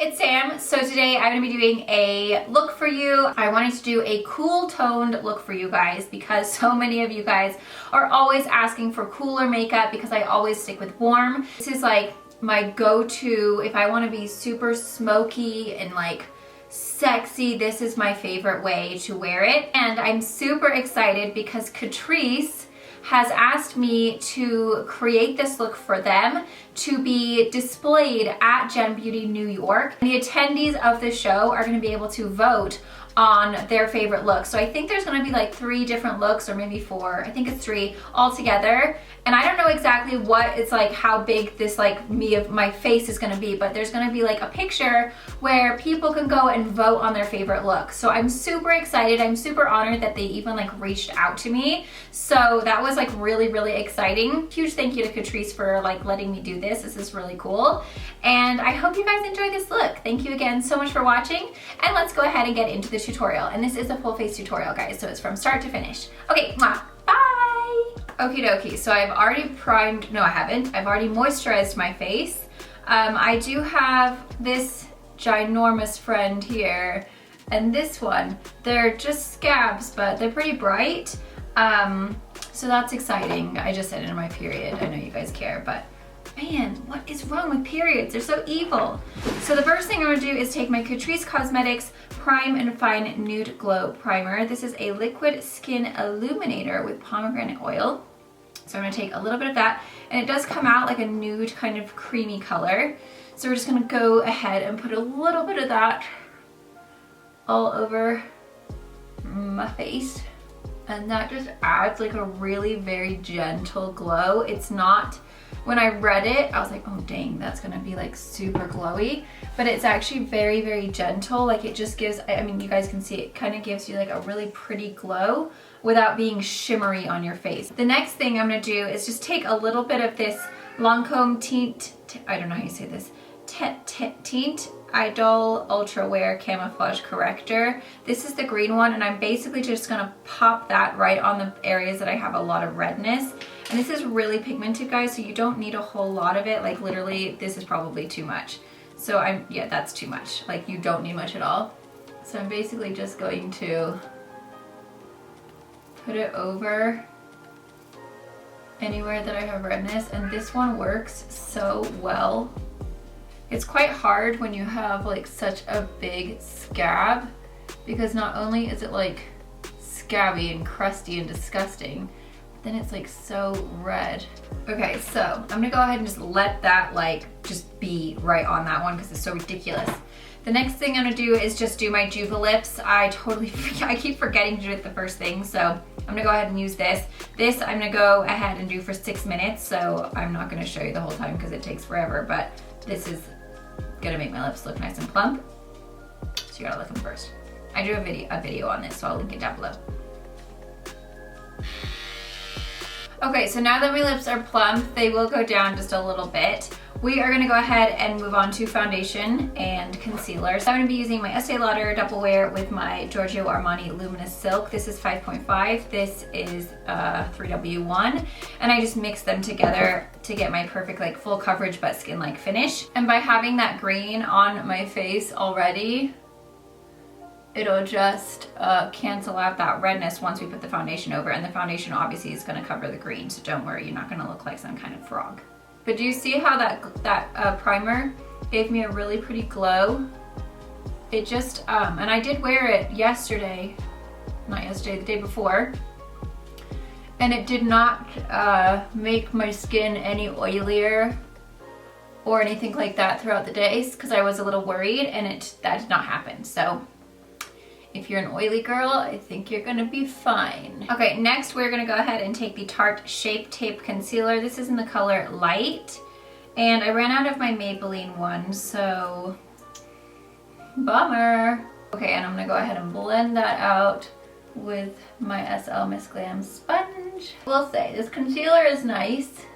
it's Sam. So today I'm going to be doing a look for you. I wanted to do a cool toned look for you guys because so many of you guys are always asking for cooler makeup because I always stick with warm. This is like my go-to if I want to be super smoky and like sexy. This is my favorite way to wear it. And I'm super excited because Catrice has asked me to create this look for them to be displayed at Gen Beauty New York. The attendees of the show are going to be able to vote on their favorite look. So I think there's going to be like 3 different looks, or maybe 4. I think it's 3 all together. And I don't know exactly what it's like, how big this like my face is going to be, but there's going to be like a picture where people can go and vote on their favorite look. So I'm super excited. I'm super honored that they even like reached out to me. So that was like really, really exciting. Huge thank you to Catrice for like letting me do this. This is really cool. And I hope you guys enjoy this look. Thank you again so much for watching. And let's go ahead and get into the tutorial. And this is a full face tutorial, guys. So it's from start to finish. Okay, mwah, bye. Okie dokie, so I've already primed, no I haven't. I've already moisturized my face. I do have this ginormous friend here and this one. They're just scabs, but they're pretty bright. So that's exciting. I just said it in my period. I know you guys care, but man, what is wrong with periods? They're so evil. So the first thing I'm gonna do is take my Catrice Cosmetics Prime and Fine Nude Glow Primer. This is a liquid skin illuminator with pomegranate oil. So I'm gonna take a little bit of that, and it does come out like a nude kind of creamy color. So we're just gonna go ahead and put a little bit of that all over my face. And that just adds like a really very gentle glow. It's not, when I read it, I was like, oh dang, that's gonna be like super glowy. But it's actually very, very gentle. Like it just gives, I mean, you guys can see it kind of gives you like a really pretty glow without being shimmery on your face. The next thing I'm gonna do is just take a little bit of this Lancome Teint, I don't know how you say this, Teint Idole Ultra Wear Camouflage Corrector. This is the green one, and I'm basically just gonna pop that right on the areas that I have a lot of redness. And this is really pigmented, guys, so you don't need a whole lot of it. Like literally, this is probably too much. So yeah, that's too much. Like you don't need much at all. So I'm basically just going to put it over anywhere that I have redness, and this one works so well. It's quite hard when you have like such a big scab, because not only is it like scabby and crusty and disgusting, but then it's like so red. Okay, so I'm gonna go ahead and just let that like just be right on that one because it's so ridiculous. The next thing I'm gonna do is just do my Juva lips. I keep forgetting to do it the first thing, so I'm gonna go ahead and use this. This I'm gonna go ahead and do for 6 minutes, so I'm not gonna show you the whole time because it takes forever, but this is gonna make my lips look nice and plump. So you gotta look them first. I do a video on this, so I'll link it down below. Okay, so now that my lips are plump, they will go down just a little bit. We are gonna go ahead and move on to foundation and concealer. So I'm gonna be using my Estee Lauder Double Wear with my Giorgio Armani Luminous Silk. This is 5.5, this is 3W1. And I just mix them together to get my perfect like full coverage but skin-like finish. And by having that green on my face already, it'll just cancel out that redness once we put the foundation over. And the foundation obviously is gonna cover the green, so don't worry, you're not gonna look like some kind of frog. But do you see how that primer gave me a really pretty glow? It just, and I did wear it yesterday, not yesterday, the day before, and it did not make my skin any oilier or anything like that throughout the days because I was a little worried, and that did not happen. So if you're an oily girl, I think you're gonna be fine. Okay, next we're gonna go ahead and take the Tarte Shape Tape Concealer. This is in the color Light, and I ran out of my Maybelline one, so bummer. Okay, and I'm gonna go ahead and blend that out with my SLMISSGLAM sponge. We'll say, this concealer is nice.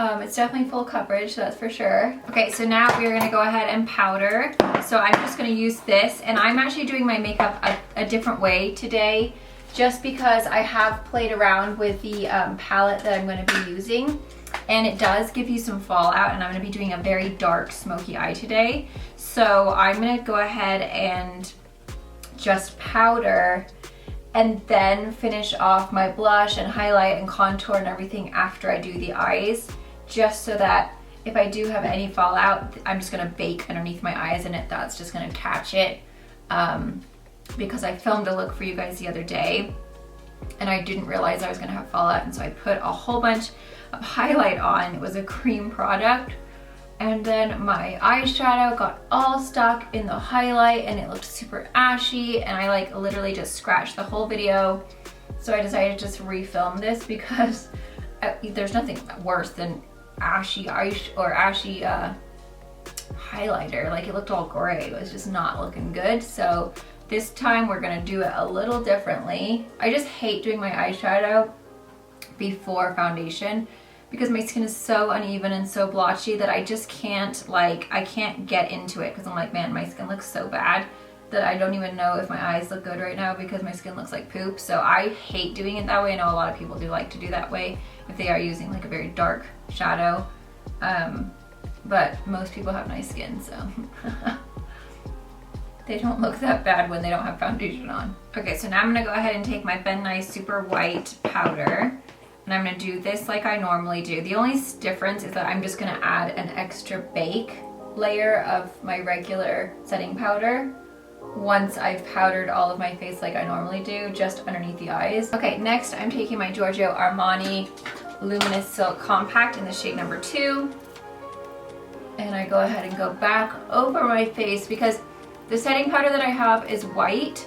It's definitely full coverage, so that's for sure. Okay, so now we're gonna go ahead and powder. So I'm just gonna use this, and I'm actually doing my makeup a different way today, just because I have played around with the palette that I'm gonna be using. and it does give you some fallout, and I'm gonna be doing a very dark smoky eye today. So I'm gonna go ahead and just powder and then finish off my blush and highlight and contour and everything after I do the eyes, just so that if I do have any fallout, I'm just gonna bake underneath my eyes and that's just gonna catch it. Because I filmed a look for you guys the other day and I didn't realize I was gonna have fallout, and so I put a whole bunch of highlight on. It was a cream product, and then my eyeshadow got all stuck in the highlight and it looked super ashy, and I like literally just scratched the whole video. So I decided to just refilm this because there's nothing worse than ashy highlighter. Like, it looked all gray. It was just not looking good. So this time we're gonna do it a little differently. I just hate doing my eyeshadow before foundation because my skin is so uneven and so blotchy that I just can't, like, I can't get into it because I'm like, man, my skin looks so bad that I don't even know if my eyes look good right now because my skin looks like poop. So I hate doing it that way. I know a lot of people do like to do that way if they are using like a very dark shadow. But most people have nice skin, so they don't look that bad when they don't have foundation on. Okay, so now I'm gonna go ahead and take my Ben Nye Super White powder, and I'm gonna do this like I normally do. The only difference is that I'm just gonna add an extra bake layer of my regular setting powder once I've powdered all of my face like I normally do, just underneath the eyes. Okay, next I'm taking my Giorgio Armani Luminous Silk Compact in the shade number 2. And I go ahead and go back over my face because the setting powder that I have is white,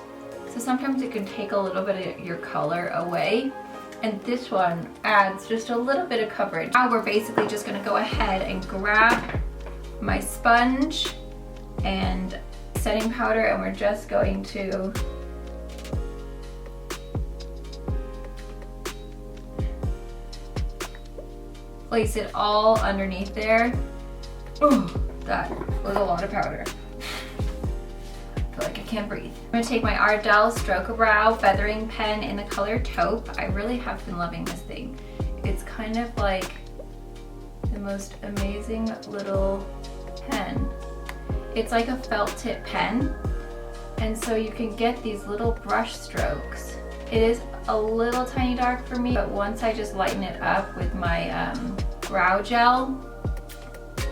so sometimes it can take a little bit of your color away. And this one adds just a little bit of coverage. Now we're basically just gonna go ahead and grab my sponge and setting powder, and we're just going to place it all underneath there. Oh, that was a lot of powder. I feel like I can't breathe. I'm gonna take my Ardell Stroke a Brow feathering pen in the color Taupe. I really have been loving this thing. It's kind of like the most amazing little pen. It's like a felt tip pen, and so you can get these little brush strokes. It is a little tiny dark for me, but once I just lighten it up with my brow gel,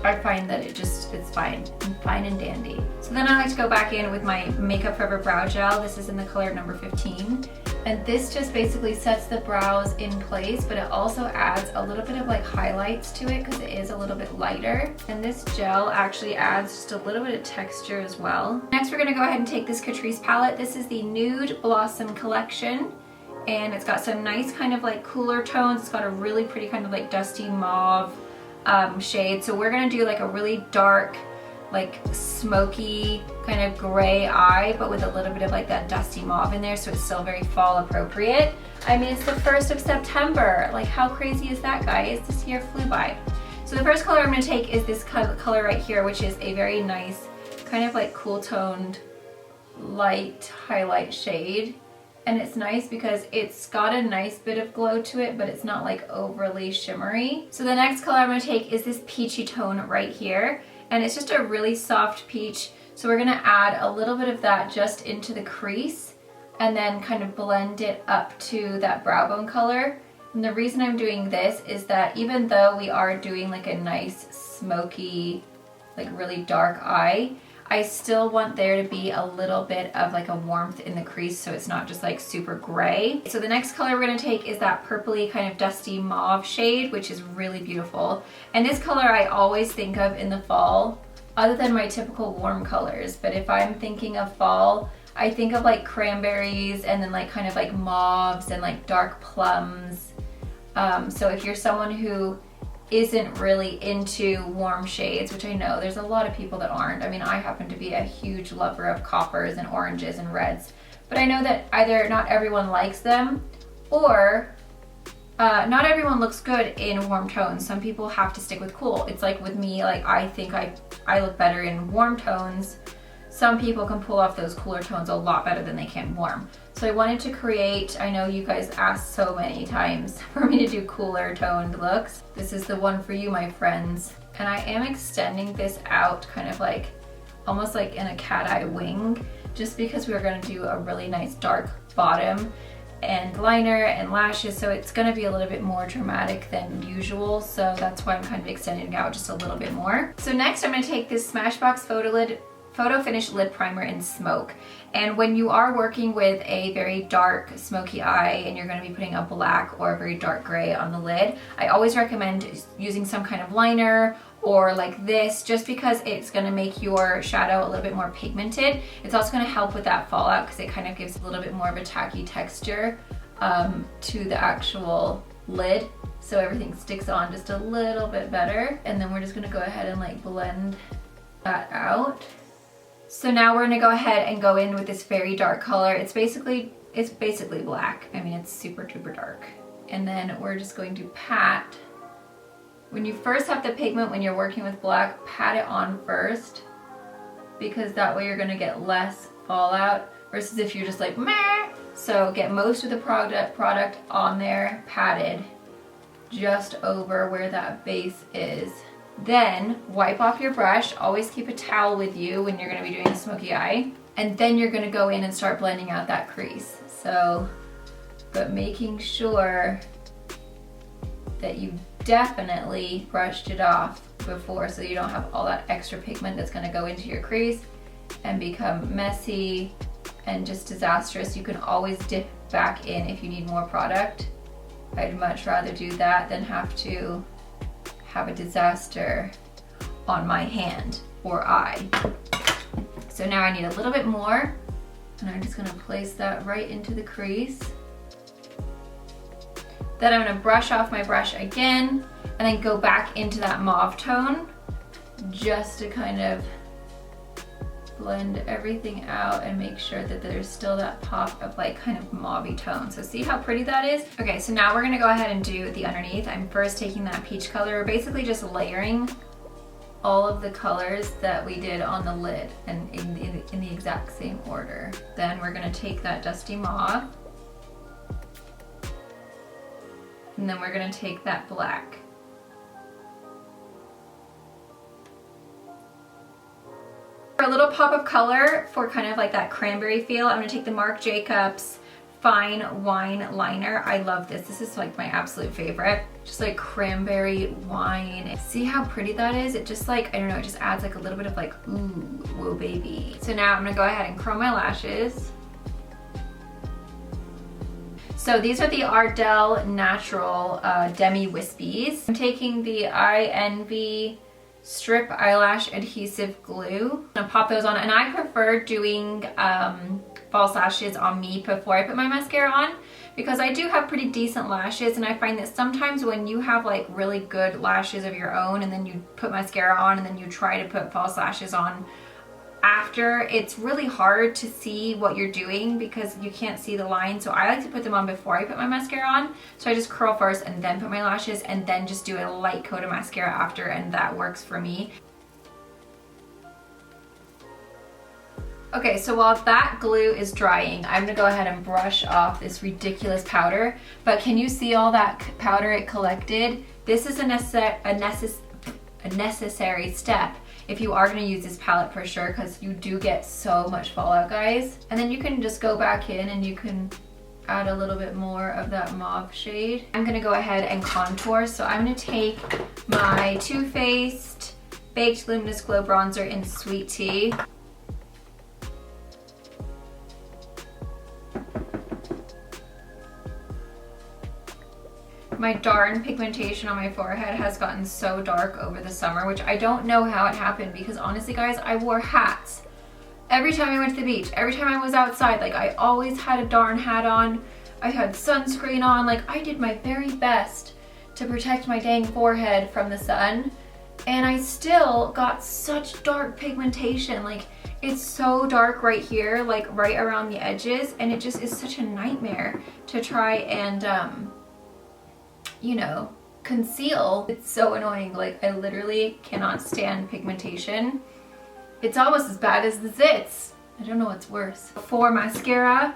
I find that it's fine and dandy. So then I like to go back in with my Makeup Forever Brow Gel. This is in the color number 15. And this just basically sets the brows in place, but it also adds a little bit of like highlights to it because it is a little bit lighter. And this gel actually adds just a little bit of texture as well. Next, we're gonna go ahead and take this Catrice palette. This is the Nude Blossom Collection. And it's got some nice kind of like cooler tones. It's got a really pretty kind of like dusty mauve shade. So we're gonna do like a really dark, like smoky kind of gray eye, but with a little bit of like that dusty mauve in there, so it's still very fall appropriate. I mean, it's the 1st of September. Like, how crazy is that, guys? This year flew by. So the first color I'm gonna take is this color right here, which is a very nice kind of like cool toned light highlight shade. And it's nice because it's got a nice bit of glow to it, but it's not like overly shimmery. So the next color I'm gonna take is this peachy tone right here. And it's just a really soft peach. So we're gonna add a little bit of that just into the crease and then kind of blend it up to that brow bone color. And the reason I'm doing this is that even though we are doing like a nice smoky, like really dark eye, I still want there to be a little bit of like a warmth in the crease so it's not just like super gray. So the next color we're gonna take is that purpley kind of dusty mauve shade, which is really beautiful. And this color I always think of in the fall, other than my typical warm colors. But if I'm thinking of fall, I think of like cranberries and then like kind of like mauves and like dark plums. So if you're someone who isn't really into warm shades, which I know there's a lot of people that aren't. I mean, I happen to be a huge lover of coppers and oranges and reds, but I know that either not everyone likes them or not everyone looks good in warm tones. Some people have to stick with cool. It's like with me, like I think I look better in warm tones. Some people can pull off those cooler tones a lot better than they can warm. So I wanted to create, I know you guys asked so many times for me to do cooler toned looks. This is the one for you, my friends. And I am extending this out kind of like, almost like in a cat eye wing, just because we're gonna do a really nice dark bottom and liner and lashes, so it's gonna be a little bit more dramatic than usual, so that's why I'm kind of extending it out just a little bit more. So next I'm gonna take this Smashbox Photo Finish Lid Primer in Smoke. And when you are working with a very dark smoky eye and you're gonna be putting a black or a very dark gray on the lid, I always recommend using some kind of liner or like this, just because it's gonna make your shadow a little bit more pigmented. It's also gonna help with that fallout because it kind of gives a little bit more of a tacky texture to the actual lid. So everything sticks on just a little bit better. And then we're just gonna go ahead and like blend that out. So now we're gonna go ahead and go in with this very dark color. It's basically black. I mean, it's super duper dark. And then we're just going to pat. When you first have the pigment, when you're working with black, pat it on first, because that way you're gonna get less fallout versus if you're just like, meh. So get most of the product on there, patted, just over where that base is. Then wipe off your brush. Always keep a towel with you when you're gonna be doing a smoky eye. And then you're gonna go in and start blending out that crease. So, but making sure that you definitely brushed it off before, so you don't have all that extra pigment that's gonna go into your crease and become messy and just disastrous. You can always dip back in if you need more product. I'd much rather do that than have to have a disaster on my hand or eye. So now I need a little bit more, and I'm just gonna place that right into the crease. Then I'm gonna brush off my brush again and then go back into that mauve tone just to kind of blend everything out and make sure that there's still that pop of like kind of mauve-y tone. So see how pretty that is? Okay, so now we're gonna go ahead and do the underneath. I'm first taking that peach color. We're basically just layering all of the colors that we did on the lid and in the exact same order. Then we're gonna take that dusty mauve, and then we're gonna take that black. For a little pop of color, for kind of like that cranberry feel, I'm gonna take the Marc Jacobs Fine Wine Liner. I love this. This is like my absolute favorite. Just like cranberry wine. See how pretty that is? It just like, I don't know, it just adds like a little bit of like, ooh, whoa baby. So now I'm gonna go ahead and curl my lashes. So these are the Ardell Natural Demi Wispies. I'm taking the I Envy Strip Eyelash Adhesive Glue. I'm gonna pop those on, and I prefer doing false lashes on me before I put my mascara on, because I do have pretty decent lashes, and I find that sometimes when you have like really good lashes of your own and then you put mascara on and then you try to put false lashes on after, it's really hard to see what you're doing because you can't see the line. So I like to put them on before I put my mascara on. So I just curl first and then put my lashes and then just do a light coat of mascara after, and that works for me. Okay, so while that glue is drying, I'm gonna go ahead and brush off this ridiculous powder. But can you see all that powder it collected? This is a necessary step if you are gonna use this palette for sure, because you do get so much fallout, guys. And then you can just go back in and you can add a little bit more of that mauve shade. I'm gonna go ahead and contour. So I'm gonna take my Too Faced Baked Luminous Glow Bronzer in Sweet Tea. My darn pigmentation on my forehead has gotten so dark over the summer, which I don't know how it happened, because honestly guys, I wore hats every time I went to the beach, every time I was outside. Like, I always had a darn hat on. I had sunscreen on. Like, I did my very best to protect my dang forehead from the sun, and I still got such dark pigmentation. Like, it's so dark right here, like right around the edges, and it just is such a nightmare to try and you know, conceal. It's so annoying. Like, I literally cannot stand pigmentation. It's almost as bad as the zits. I don't know what's worse. For mascara,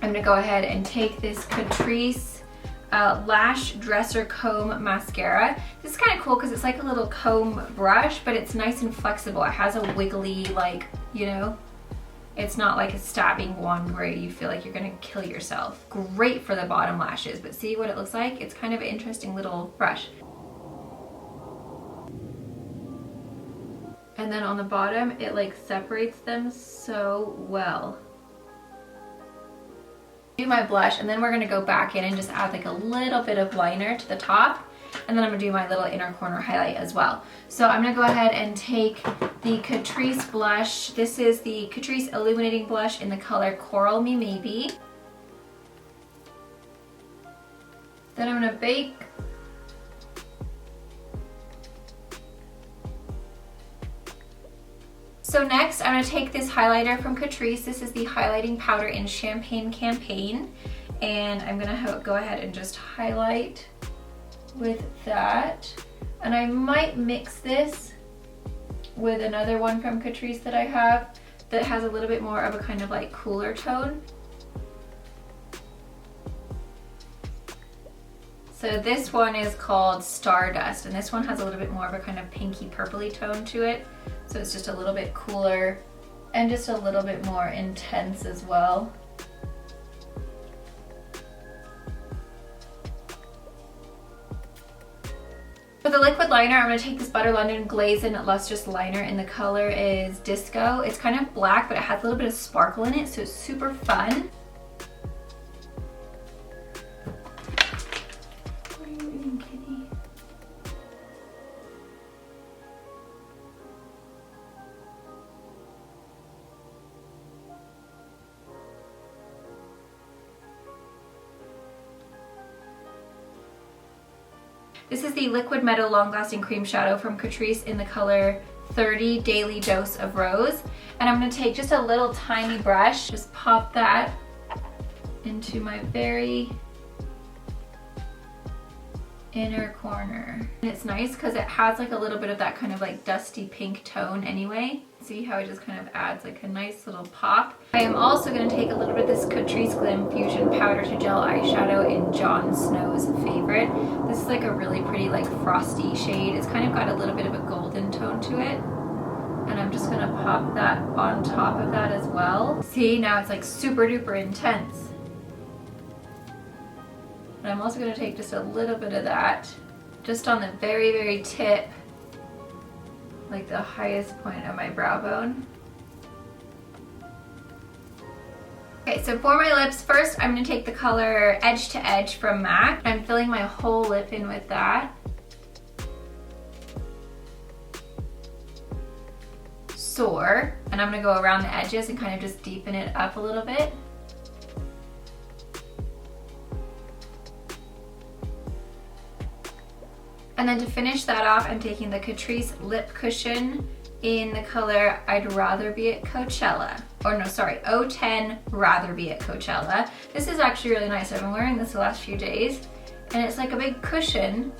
I'm gonna go ahead and take this Catrice Lash Dresser Comb Mascara. This is kind of cool because it's like a little comb brush, but it's nice and flexible. It has a wiggly, like, you know, it's not like a stabbing wand where you feel like you're gonna kill yourself. Great for the bottom lashes, but see what it looks like? It's kind of an interesting little brush. And then on the bottom, it like separates them so well. Do my blush, and then we're gonna go back in and just add like a little bit of liner to the top, and then I'm gonna do my little inner corner highlight as well. So I'm gonna go ahead and take the Catrice blush. This is the Catrice Illuminating Blush in the color Coral Me Maybe. Then I'm gonna bake. So next, I'm gonna take this highlighter from Catrice. This is the highlighting powder in Champagne Campaign. And I'm gonna go ahead and just highlight with that. And I might mix this with another one from Catrice that I have that has a little bit more of a kind of like cooler tone. So this one is called Stardust, and this one has a little bit more of a kind of pinky purpley tone to it. So it's just a little bit cooler and just a little bit more intense as well. For the liquid liner, I'm going to take this Butter London Glaze In Lustrous Liner, and the color is Disco. It's kind of black, but it has a little bit of sparkle in it, so it's super fun. What are you reading, kitty? This is the Liquid Meadow Long Lasting Cream Shadow from Catrice in the color 30 Daily Dose of Rose. And I'm going to take just a little tiny brush, just pop that into my very inner corner. And it's nice because it has like a little bit of that kind of like dusty pink tone anyway. See how it just kind of adds like a nice little pop. I am also going to take a little bit of this Catrice Glam Fusion Powder to Gel Eyeshadow in Jon Snow's Favorite. This is like a really pretty like frosty shade. It's kind of got a little bit of a golden tone to it. And I'm just going to pop that on top of that as well. See, now it's like super duper intense. And I'm also going to take just a little bit of that just on the very, very tip, like the highest point of my brow bone. Okay, so for my lips, first I'm going to take the color Edge to Edge from MAC. I'm filling my whole lip in with that. Soar, and I'm going to go around the edges and kind of just deepen it up a little bit. And then to finish that off, I'm taking the Catrice Lip Cushion in the color I'd Rather Be at Coachella. Or no, sorry, 010 Rather Be at Coachella. This is actually really nice. I've been wearing this the last few days, and it's like a big cushion,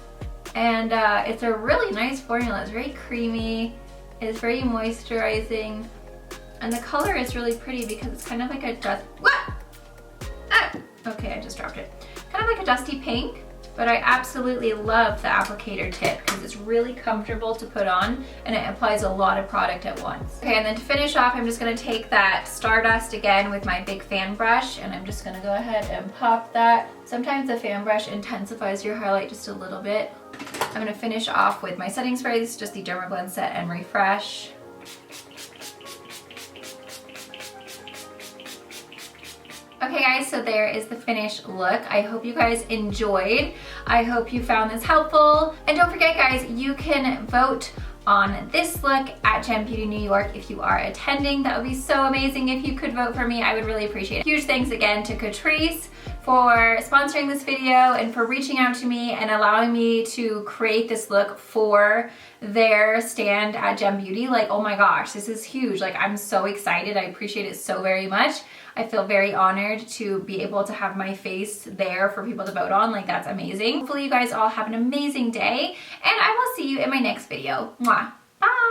and it's a really nice formula. It's very creamy, it's very moisturizing, and the color is really pretty because it's kind of like a dust. What? Ah! Okay, I just dropped it. Kind of like a dusty pink. But I absolutely love the applicator tip because it's really comfortable to put on and it applies a lot of product at once. Okay, and then to finish off, I'm just going to take that Stardust again with my big fan brush, and I'm just going to go ahead and pop that. Sometimes the fan brush intensifies your highlight just a little bit. I'm going to finish off with my setting spray. This is just the Dermablend Set and Refresh. Okay guys, so there is the finished look. I hope you guys enjoyed. I hope you found this helpful. And don't forget guys, you can vote on this look at Gem Beauty New York if you are attending. That would be so amazing if you could vote for me. I would really appreciate it. Huge thanks again to Catrice for sponsoring this video and for reaching out to me and allowing me to create this look for their stand at Gem Beauty. Like, oh my gosh, this is huge. Like, I'm so excited. I appreciate it so very much. I feel very honored to be able to have my face there for people to vote on. Like, that's amazing. Hopefully you guys all have an amazing day, and I will see you in my next video. Mwah. Bye.